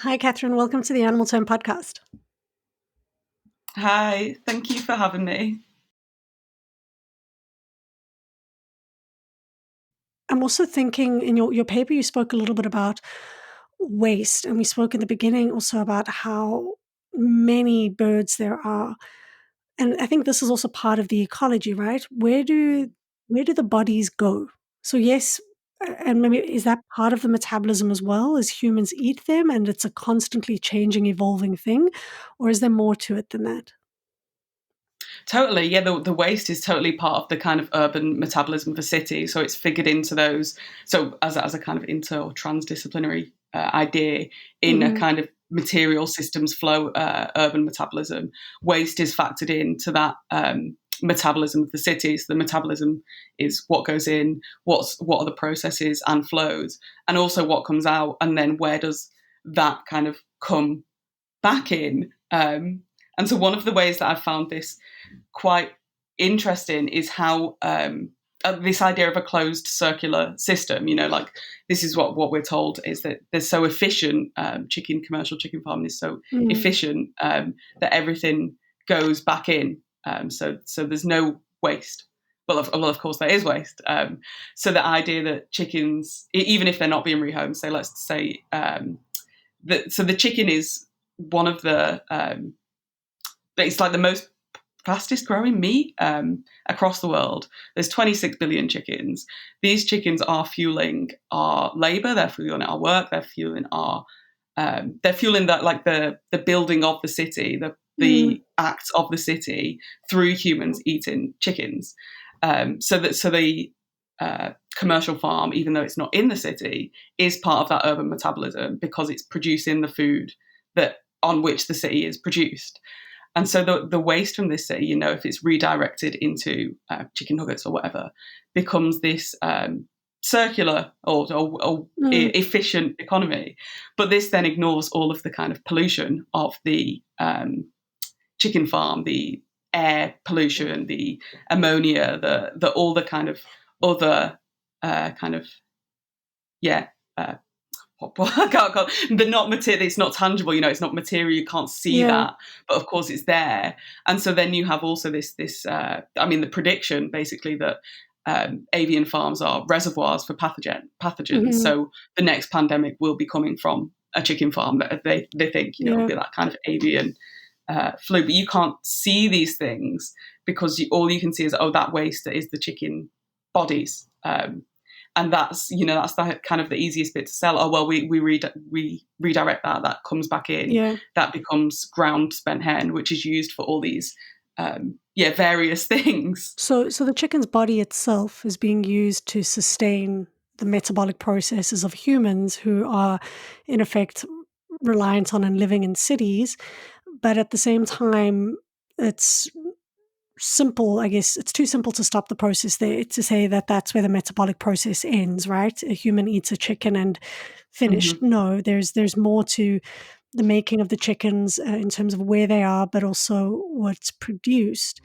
Hi, Catherine. Welcome to the Animal Tone podcast. Hi, thank you for having me. I'm also thinking in your paper, you spoke a little bit about waste, and we spoke in the beginning also about how many birds there are. And I think this is also part of the ecology, right? Where do the bodies go? So yes, and maybe is that part of the metabolism as well, as humans eat them and it's a constantly changing, evolving thing, or is there more to it than that? Totally, yeah. The waste is totally part of the kind of urban metabolism for cities, so it's figured into those. So as a kind of inter or transdisciplinary idea in a Hmm. kind of material systems flow urban metabolism, waste is factored into that metabolism of the cities. The metabolism is what goes in, what are the processes and flows, and also what comes out, and then where does that kind of come back in. And so one of the ways that I've found this quite interesting is how this idea of a closed circular system, like this is what we're told is that they're so efficient, commercial chicken farming is so Mm. efficient that everything goes back in. So there's no waste. Well, of course, there is waste. So the idea that chickens, even if they're not being rehomed, so let's say, so the chicken is one of the it's like the most fastest growing meat across the world. There's 26 billion chickens. These chickens are fueling our labor, they're fueling our work, they're fueling that, like the building of the city, the Mm. act of the city through humans eating chickens. So the commercial farm, even though it's not in the city, is part of that urban metabolism because it's producing the food that on which the city is produced. And so the waste from this city, if it's redirected into chicken nuggets or whatever, becomes this circular or Mm. efficient economy. But this then ignores all of the kind of pollution of the chicken farm, the air pollution, the ammonia, the all the kind of other kind of yeah. I can't, they're not material. It's not tangible. It's not material. You can't see Yeah. that, but of course it's there. And so then you have also this. The prediction basically that avian farms are reservoirs for pathogens. Hmm. So the next pandemic will be coming from a chicken farm. They think it'll Yeah. be that kind of avian flu, but you can't see these things because all you can see is that waste that is the chicken bodies. And that's the kind of the easiest bit to sell. Oh well, we redirect that comes back in, Yeah. that becomes ground spent hen, which is used for all these various things. So the chicken's body itself is being used to sustain the metabolic processes of humans who are, in effect, reliant on and living in cities. But at the same time, it's simple. I guess it's too simple to stop the process there to say that that's where the metabolic process ends, right? A human eats a chicken and finished. Hmm. No, there's more to the making of the chickens in terms of where they are, but also what's produced.